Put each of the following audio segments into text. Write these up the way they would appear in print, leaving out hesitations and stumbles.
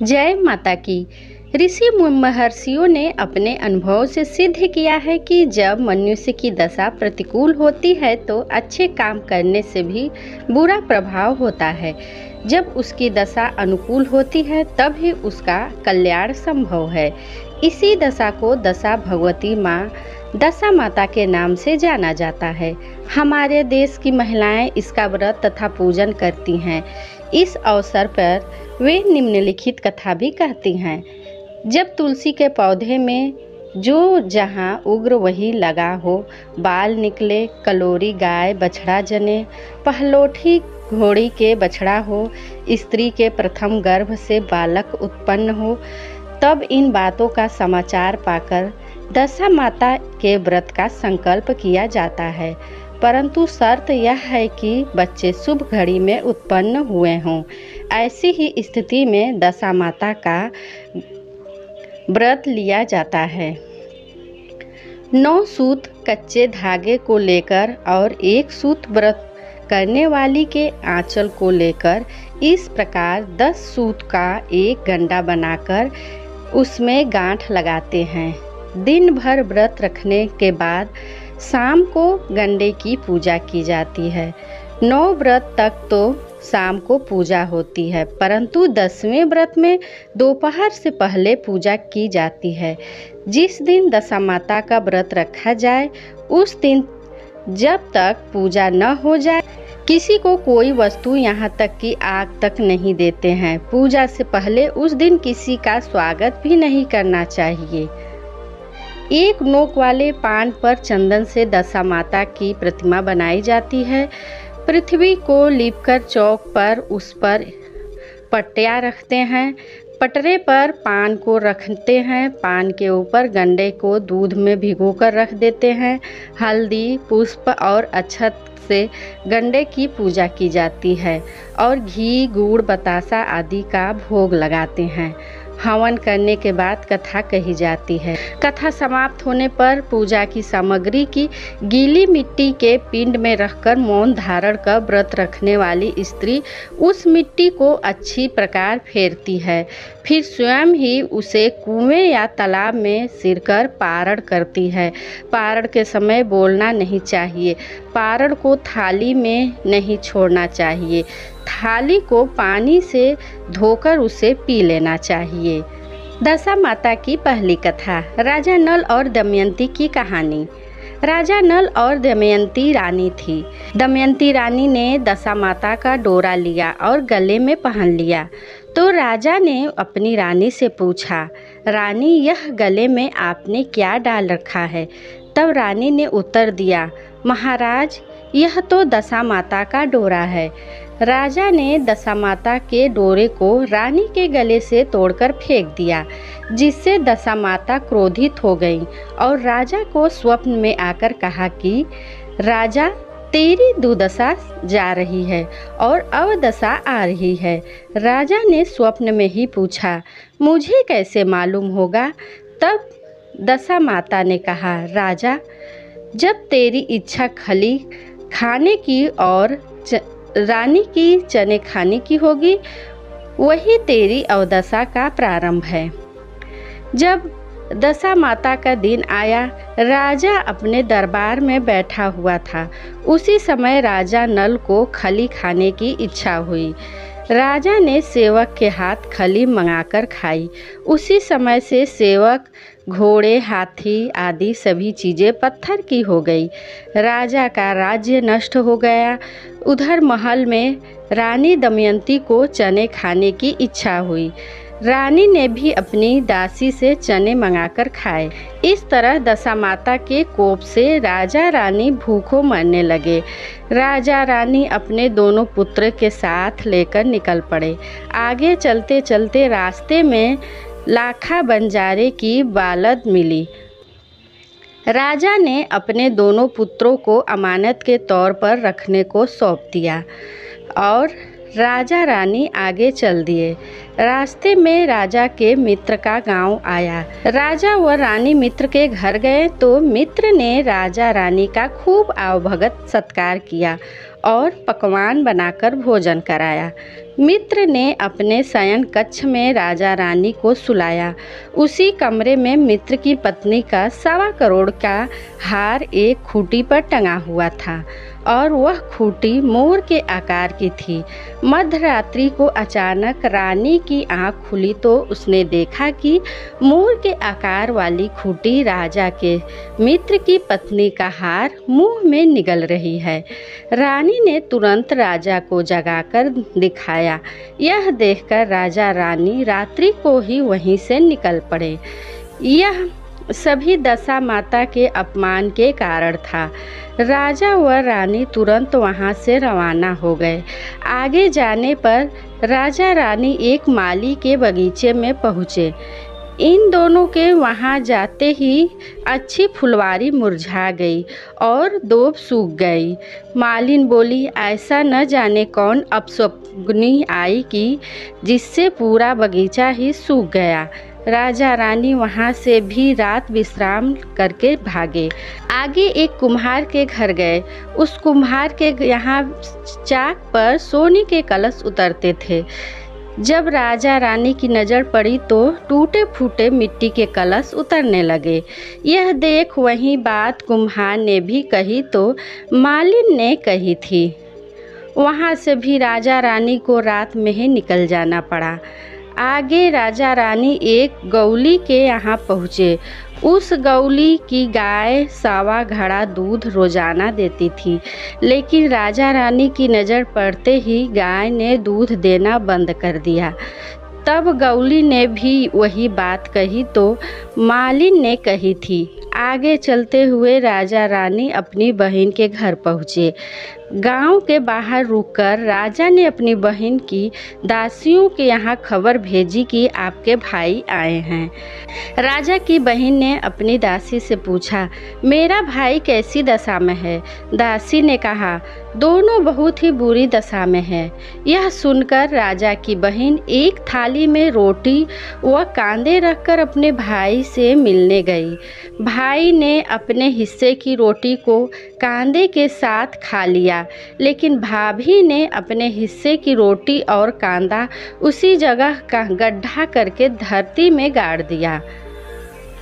जय माता की। ऋषि महर्षियों ने अपने अनुभव से सिद्ध किया है कि जब मनुष्य की दशा प्रतिकूल होती है तो अच्छे काम करने से भी बुरा प्रभाव होता है। जब उसकी दशा अनुकूल होती है तब ही उसका कल्याण संभव है। इसी दशा को दशा भगवती माँ दशा माता के नाम से जाना जाता है। हमारे देश की महिलाएं इसका व्रत तथा पूजन करती हैं। इस अवसर पर वे निम्नलिखित कथा भी कहती हैं। जब तुलसी के पौधे में जो जहाँ उग्र वही लगा हो, बाल निकले, कलोरी गाय बछड़ा जने, पहलोठी घोड़ी के बछड़ा हो, स्त्री के प्रथम गर्भ से बालक उत्पन्न हो, तब इन बातों का समाचार पाकर दशा माता के व्रत का संकल्प किया जाता है। परंतु शर्त यह है कि बच्चे शुभ घड़ी में उत्पन्न हुए हों। ऐसी ही स्थिति में दशा माता का व्रत लिया जाता है। 9 सूत कच्चे धागे को लेकर और 1 सूत व्रत करने वाली के आंचल को लेकर इस प्रकार 10 सूत का एक गंडा बनाकर उसमें गांठ लगाते हैं। दिन भर व्रत रखने के बाद शाम को गंडे की पूजा की जाती है। 9 व्रत तक तो शाम को पूजा होती है, परंतु 10वें व्रत में दोपहर से पहले पूजा की जाती है। जिस दिन दशा माता का व्रत रखा जाए उस दिन जब तक पूजा न हो जाए किसी को कोई वस्तु यहाँ तक कि आग तक नहीं देते हैं। पूजा से पहले उस दिन किसी का स्वागत भी नहीं करना चाहिए। एक नोक वाले पान पर चंदन से दशा माता की प्रतिमा बनाई जाती है। पृथ्वी को लीपकर चौक पर उस पर पटिया रखते हैं। पटरे पर पान को रखते हैं। पान के ऊपर गंडे को दूध में भिगोकर रख देते हैं। हल्दी, पुष्प और अक्षत से गंडे की पूजा की जाती है और घी, गुड़, बतासा आदि का भोग लगाते हैं। हवन करने के बाद कथा कही जाती है। कथा समाप्त होने पर पूजा की सामग्री की गीली मिट्टी के पिंड में रखकर मौन धारण कर व्रत रखने वाली स्त्री उस मिट्टी को अच्छी प्रकार फेरती है। फिर स्वयं ही उसे कुएं या तालाब में सिरकर पारण करती है। पारण के समय बोलना नहीं चाहिए। पारण को थाली में नहीं छोड़ना चाहिए। थाली को पानी से धोकर उसे पी लेना चाहिए। दशा माता की पहली कथा। राजा नल और दमयंती की कहानी। राजा नल और दमयंती रानी थी। दमयंती रानी ने दशा माता का डोरा लिया और गले में पहन लिया। तो राजा ने अपनी रानी से पूछा, रानी, यह गले में आपने क्या डाल रखा है? तब रानी ने उत्तर दिया, महाराज, यह तो दशा माता का डोरा है। राजा ने दशा माता के डोरे को रानी के गले से तोड़कर फेंक दिया, जिससे दशा माता क्रोधित हो गई और राजा को स्वप्न में आकर कहा कि राजा, तेरी दुर्दशा जा रही है और अवदशा आ रही है। राजा ने स्वप्न में ही पूछा, मुझे कैसे मालूम होगा? तब दशा माता ने कहा, राजा, जब तेरी इच्छा खली खाने की और रानी की चने खाने की होगी, वही तेरी अवदशा का प्रारंभ है। जब दशा माता का दिन आया, राजा अपने दरबार में बैठा हुआ था। उसी समय राजा नल को खली खाने की इच्छा हुई। राजा ने सेवक के हाथ खली मंगाकर खाई। उसी समय से सेवक, घोड़े, हाथी आदि सभी चीज़ें पत्थर की हो गई। राजा का राज्य नष्ट हो गया। उधर महल में रानी दमयंती को चने खाने की इच्छा हुई। रानी ने भी अपनी दासी से चने मंगाकर खाए। इस तरह दशा माता के कोप से राजा रानी भूखों मरने लगे। राजा रानी अपने दोनों पुत्र के साथ लेकर निकल पड़े। आगे चलते चलते रास्ते में लाखा बंजारे की बालद मिली। राजा ने अपने दोनों पुत्रों को अमानत के तौर पर रखने को सौंप दिया और राजा रानी आगे चल दिए। रास्ते में राजा के मित्र का गांव आया। राजा व रानी मित्र के घर गए तो मित्र ने राजा रानी का खूब आवभगत सत्कार किया और पकवान बनाकर भोजन कराया। मित्र ने अपने शयन कक्ष में राजा रानी को सुलाया। उसी कमरे में मित्र की पत्नी का 1.25 करोड़ का हार एक खूंटी पर टंगा हुआ था और वह खूंटी मोर के आकार की थी। मध्य रात्रि को अचानक रानी की आंख खुली तो उसने देखा कि मोर के आकार वाली खूंटी राजा के मित्र की पत्नी का हार मुंह में निगल रही है। रानी ने तुरंत राजा को जगाकर दिखाया। यह देखकर राजा रानी रात्रि को ही वहीं से निकल पड़े। यह सभी दशा माता के अपमान के कारण था। राजा व रानी तुरंत वहां से रवाना हो गए। आगे जाने पर राजा रानी एक माली के बगीचे में पहुँचे। इन दोनों के वहां जाते ही अच्छी फुलवारी मुरझा गई और दूब सूख गई। मालिन बोली, ऐसा न जाने कौन अपशकुनी आई कि जिससे पूरा बगीचा ही सूख गया। राजा रानी वहां से भी रात विश्राम करके भागे। आगे एक कुम्हार के घर गए। उस कुम्हार के यहाँ चाक पर सोने के कलश उतरते थे। जब राजा रानी की नज़र पड़ी तो टूटे फूटे मिट्टी के कलश उतरने लगे। यह देख वही बात कुम्हार ने भी कही तो मालिन ने कही थी। वहाँ से भी राजा रानी को रात में ही निकल जाना पड़ा। आगे राजा रानी एक गौली के यहाँ पहुँचे। उस गौली की गाय 1.25 घड़ा दूध रोजाना देती थी, लेकिन राजा रानी की नज़र पड़ते ही गाय ने दूध देना बंद कर दिया। तब गौली ने भी वही बात कही तो मालिन ने कही थी। आगे चलते हुए राजा रानी अपनी बहन के घर पहुँचे। गांव के बाहर रुककर राजा ने अपनी बहन की दासियों के यहाँ खबर भेजी कि आपके भाई आए हैं। राजा की बहन ने अपनी दासी से पूछा, मेरा भाई कैसी दशा में है? दासी ने कहा, दोनों बहुत ही बुरी दशा में है। यह सुनकर राजा की बहन एक थाली में रोटी व कांदे रखकर अपने भाई से मिलने गई। भाई ने अपने हिस्से की रोटी को कांदे के साथ खा लिया, लेकिन भाभी ने अपने हिस्से की रोटी और कांदा उसी जगह का गड्ढा करके धरती में गाड़ दिया।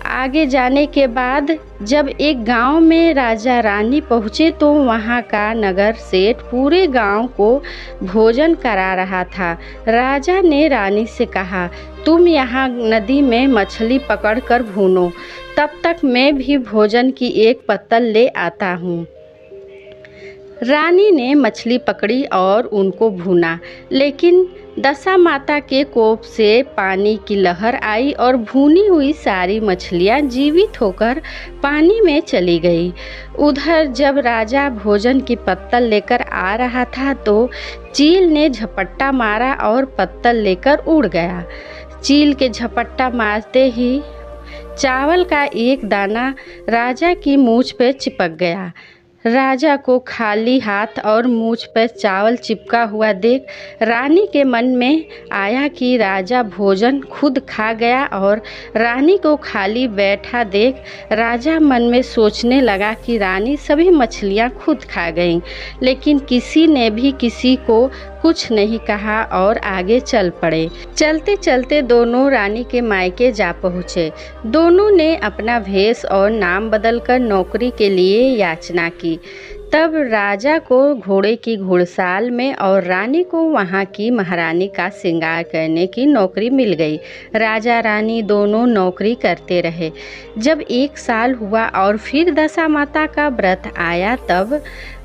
आगे जाने के बाद जब एक गांव में राजा रानी पहुँचे तो वहां का नगर सेठ पूरे गांव को भोजन करा रहा था। राजा ने रानी से कहा, तुम यहाँ नदी में मछली पकड़कर भूनो, तब तक मैं भी भोजन की एक पत्तल ले आता हूँ। रानी ने मछली पकड़ी और उनको भूना, लेकिन दशा माता के कोप से पानी की लहर आई और भुनी हुई सारी मछलियां जीवित होकर पानी में चली गई। उधर जब राजा भोजन की पत्तल लेकर आ रहा था तो चील ने झपट्टा मारा और पत्तल लेकर उड़ गया। चील के झपट्टा मारते ही चावल का एक दाना राजा की मूंछ पर चिपक गया। राजा को खाली हाथ और मूंछ पर चावल चिपका हुआ देख रानी के मन में आया कि राजा भोजन खुद खा गया, और रानी को खाली बैठा देख राजा मन में सोचने लगा कि रानी सभी मछलियां खुद खा गईं, लेकिन किसी ने भी किसी को कुछ नहीं कहा और आगे चल पड़े। चलते चलते दोनों रानी के मायके जा पहुँचे। दोनों ने अपना भेष और नाम बदलकर नौकरी के लिए याचना की। तब राजा को घोड़े की घुड़साल में और रानी को वहाँ की महारानी का श्रृंगार करने की नौकरी मिल गई। राजा रानी दोनों नौकरी करते रहे। जब 1 साल हुआ और फिर दशा माता का व्रत आया तब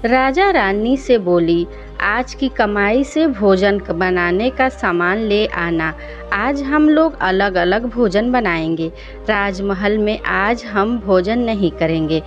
राजा रानी से बोली, आज की कमाई से भोजन बनाने का सामान ले आना। आज हम लोग अलग अलग भोजन बनाएंगे। राजमहल में आज हम भोजन नहीं करेंगे।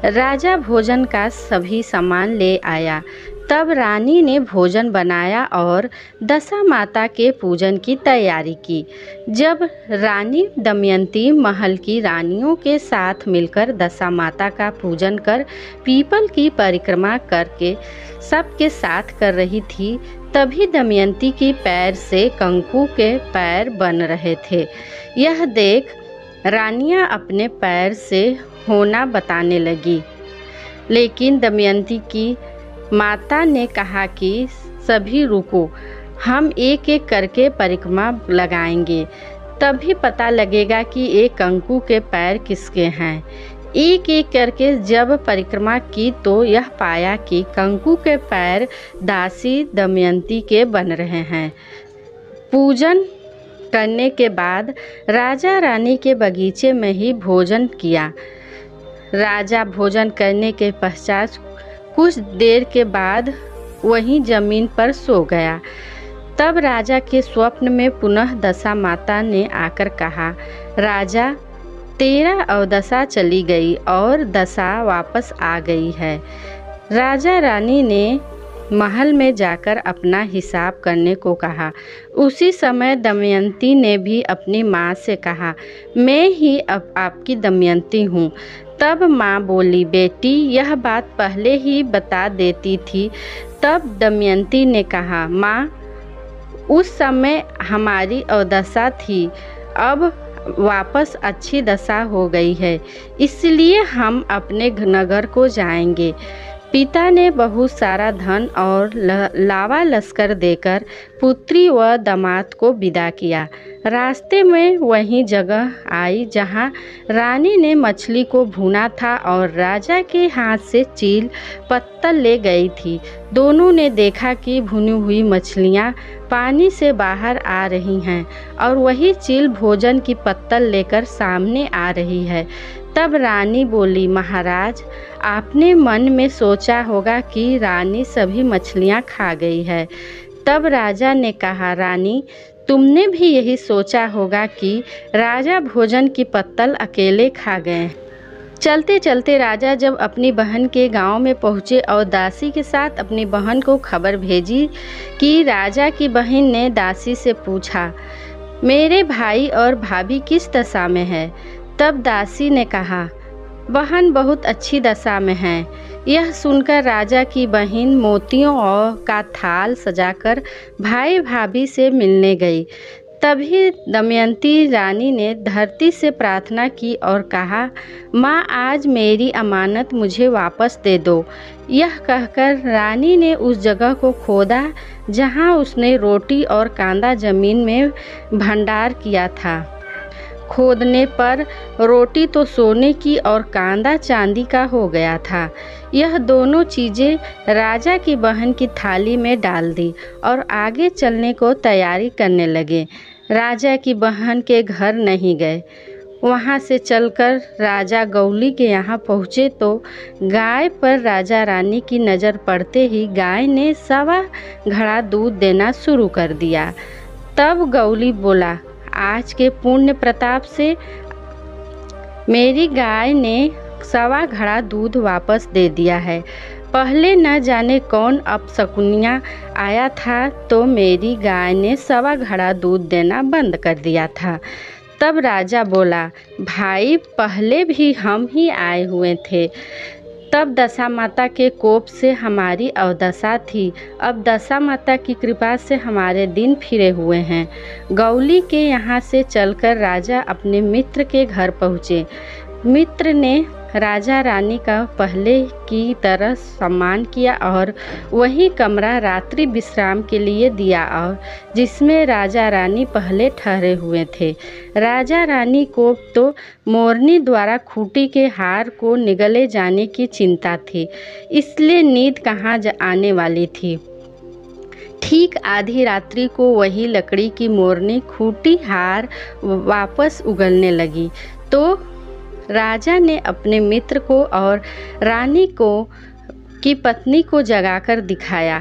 राजा भोजन का सभी सामान ले आया। तब रानी ने भोजन बनाया और दशा माता के पूजन की तैयारी की। जब रानी दमयंती महल की रानियों के साथ मिलकर दशा माता का पूजन कर पीपल की परिक्रमा करके सबके साथ कर रही थी, तभी दमयंती की पैर से कंकु के पैर बन रहे थे। यह देख रानियां अपने पैर से होना बताने लगी, लेकिन दमयंती की माता ने कहा कि सभी रुको, हम एक एक करके परिक्रमा लगाएंगे, तभी पता लगेगा कि एक कंकु के पैर किसके हैं। एक एक करके जब परिक्रमा की तो यह पाया कि कंकु के पैर दासी दमयंती के बन रहे हैं। पूजन करने के बाद राजा रानी के बगीचे में ही भोजन किया। राजा भोजन करने के पश्चात कुछ देर के बाद वहीं जमीन पर सो गया। तब राजा के स्वप्न में पुनः दशा माता ने आकर कहा, राजा, तेरा अवदशा चली गई और दशा वापस आ गई है। राजा रानी ने महल में जाकर अपना हिसाब करने को कहा। उसी समय दमयंती ने भी अपनी माँ से कहा, मैं ही अब आपकी दमयंती हूँ। तब माँ बोली, बेटी, यह बात पहले ही बता देती थी। तब दमयंती ने कहा, माँ, उस समय हमारी अवदशा थी, अब वापस अच्छी दशा हो गई है, इसलिए हम अपने नगर को जाएंगे। पिता ने बहुत सारा धन और लावा लश्कर देकर पुत्री व दामाद को विदा किया। रास्ते में वही जगह आई जहां रानी ने मछली को भूना था और राजा के हाथ से चील पत्तल ले गई थी। दोनों ने देखा कि भुनी हुई मछलियां पानी से बाहर आ रही हैं और वही चील भोजन की पत्तल लेकर सामने आ रही है। तब रानी बोली, महाराज, आपने मन में सोचा होगा कि रानी सभी मछलियां खा गई है। तब राजा ने कहा, रानी, तुमने भी यही सोचा होगा कि राजा भोजन की पत्तल अकेले खा गए। चलते चलते राजा जब अपनी बहन के गांव में पहुँचे और दासी के साथ अपनी बहन को खबर भेजी कि राजा की बहन ने दासी से पूछा, मेरे भाई और भाभी किस दशा में है। तब दासी ने कहा, बहन बहुत अच्छी दशा में है। यह सुनकर राजा की बहन मोतियों और का थाल सजाकर भाई भाभी से मिलने गई। तभी दमयंती रानी ने धरती से प्रार्थना की और कहा, माँ, आज मेरी अमानत मुझे वापस दे दो। यह कहकर रानी ने उस जगह को खोदा जहाँ उसने रोटी और कांदा जमीन में भंडार किया था। खोदने पर रोटी तो सोने की और कांदा चांदी का हो गया था। यह दोनों चीज़ें राजा की बहन की थाली में डाल दी और आगे चलने को तैयारी करने लगे। राजा की बहन के घर नहीं गए। वहाँ से चलकर राजा गौली के यहाँ पहुँचे तो गाय पर राजा रानी की नज़र पड़ते ही गाय ने 1.25 घड़ा दूध देना शुरू कर दिया। तब गौली बोला, आज के पुण्य प्रताप से मेरी गाय ने 1.25 घड़ा दूध वापस दे दिया है। पहले न जाने कौन अपशकुनिया आया था तो मेरी गाय ने 1.25 घड़ा दूध देना बंद कर दिया था। तब राजा बोला, भाई, पहले भी हम ही आए हुए थे, तब दशा माता के कोप से हमारी अवदशा थी। अब दशा माता की कृपा से हमारे दिन फिरे हुए हैं। गौली के यहाँ से चलकर राजा अपने मित्र के घर पहुँचे। मित्र ने राजा रानी का पहले की तरह सम्मान किया और वही कमरा रात्रि विश्राम के लिए दिया और जिसमें राजा रानी पहले ठहरे हुए थे। राजा रानी को तो मोरनी द्वारा खूंटी के हार को निगले जाने की चिंता थी, इसलिए नींद कहाँ आने वाली थी। ठीक आधी रात्रि को वही लकड़ी की मोरनी खूंटी हार वापस उगलने लगी तो राजा ने अपने मित्र को और रानी को की पत्नी को जगाकर दिखाया,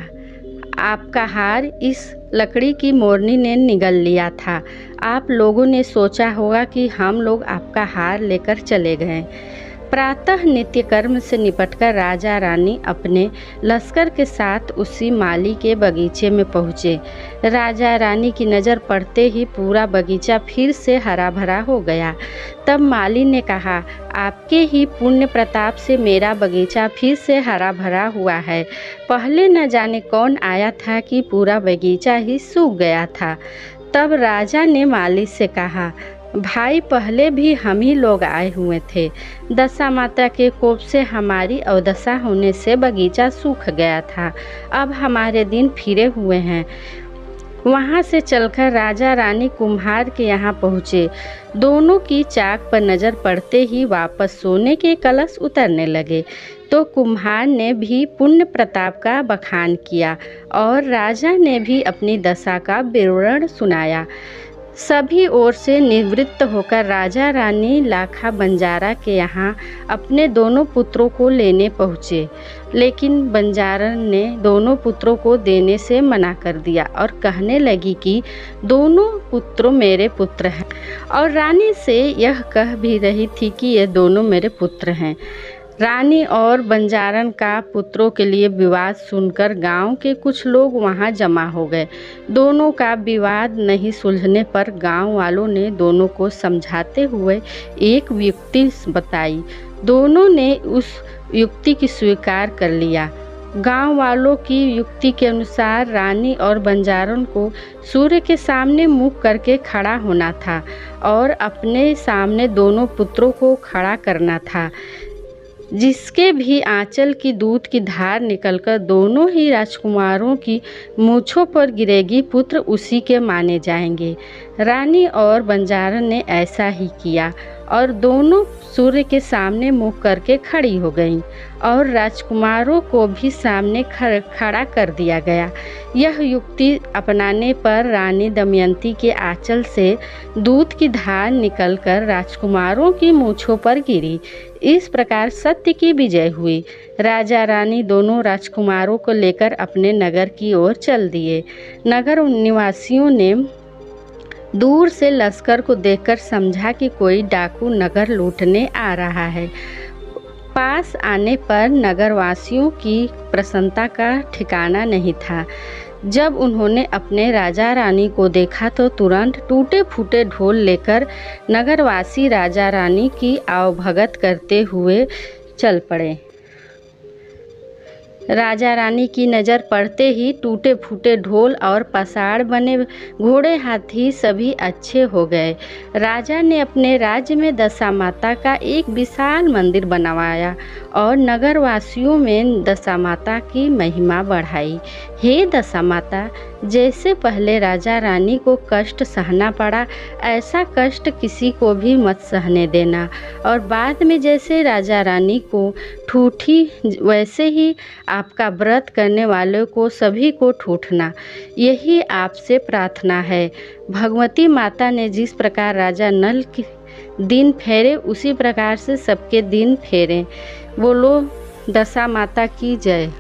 आपका हार इस लकड़ी की मोरनी ने निगल लिया था। आप लोगों ने सोचा होगा कि हम लोग आपका हार लेकर चले गए। प्रातः नित्य कर्म से निपटकर राजा रानी अपने लश्कर के साथ उसी माली के बगीचे में पहुँचे। राजा रानी की नज़र पड़ते ही पूरा बगीचा फिर से हरा भरा हो गया। तब माली ने कहा, आपके ही पुण्य प्रताप से मेरा बगीचा फिर से हरा भरा हुआ है। पहले न जाने कौन आया था कि पूरा बगीचा ही सूख गया था। तब राजा ने माली से कहा, भाई, पहले भी हम ही लोग आए हुए थे। दशा माता के कोप से हमारी अवदशा होने से बगीचा सूख गया था। अब हमारे दिन फिरे हुए हैं। वहाँ से चलकर राजा रानी कुम्हार के यहाँ पहुँचे। दोनों की चाक पर नज़र पड़ते ही वापस सोने के कलश उतरने लगे। तो कुम्हार ने भी पुण्य प्रताप का बखान किया और राजा ने भी अपनी दशा का विवरण सुनाया। सभी ओर से निवृत्त होकर राजा रानी लाखा बंजारा के यहाँ अपने दोनों पुत्रों को लेने पहुँचे, लेकिन बंजारन ने दोनों पुत्रों को देने से मना कर दिया और कहने लगी कि दोनों पुत्र मेरे पुत्र हैं, और रानी से यह कह भी रही थी कि ये दोनों मेरे पुत्र हैं। रानी और बंजारन का पुत्रों के लिए विवाद सुनकर गांव के कुछ लोग वहां जमा हो गए। दोनों का विवाद नहीं सुलझने पर गांव वालों ने दोनों को समझाते हुए एक युक्ति बताई। दोनों ने उस युक्ति की स्वीकार कर लिया। गांव वालों की युक्ति के अनुसार रानी और बंजारन को सूर्य के सामने मुख करके खड़ा होना था और अपने सामने दोनों पुत्रों को खड़ा करना था। जिसके भी आंचल की दूध की धार निकलकर दोनों ही राजकुमारों की मूँछों पर गिरेगी, पुत्र उसी के माने जाएंगे। रानी और बंजारन ने ऐसा ही किया और दोनों सूर्य के सामने मुँह करके खड़ी हो गईं और राजकुमारों को भी सामने खड़ा कर दिया गया। यह युक्ति अपनाने पर रानी दमयंती के आंचल से दूध की धार निकलकर राजकुमारों की मूँछों पर गिरी। इस प्रकार सत्य की विजय हुई। राजा रानी दोनों राजकुमारों को लेकर अपने नगर की ओर चल दिए। नगर निवासियों ने दूर से लश्कर को देखकर समझा कि कोई डाकू नगर लूटने आ रहा है। पास आने पर नगरवासियों की प्रसन्नता का ठिकाना नहीं था। जब उन्होंने अपने राजा रानी को देखा तो तुरंत टूटे फूटे ढोल लेकर नगरवासी राजा रानी की आवभगत करते हुए चल पड़े। राजा रानी की नज़र पड़ते ही टूटे फूटे ढोल और पसाड़ बने घोड़े हाथी सभी अच्छे हो गए। राजा ने अपने राज्य में दशा माता का एक विशाल मंदिर बनवाया और नगरवासियों में दशा माता की महिमा बढ़ाई। हे दशा माता, जैसे पहले राजा रानी को कष्ट सहना पड़ा, ऐसा कष्ट किसी को भी मत सहने देना, और बाद में जैसे राजा रानी को ठूठी, वैसे ही आपका व्रत करने वालों को सभी को ठूठना। यही आपसे प्रार्थना है। भगवती माता ने जिस प्रकार राजा नल के दिन फेरे, उसी प्रकार से सबके दिन फेरें। बोलो दशा माता की जय।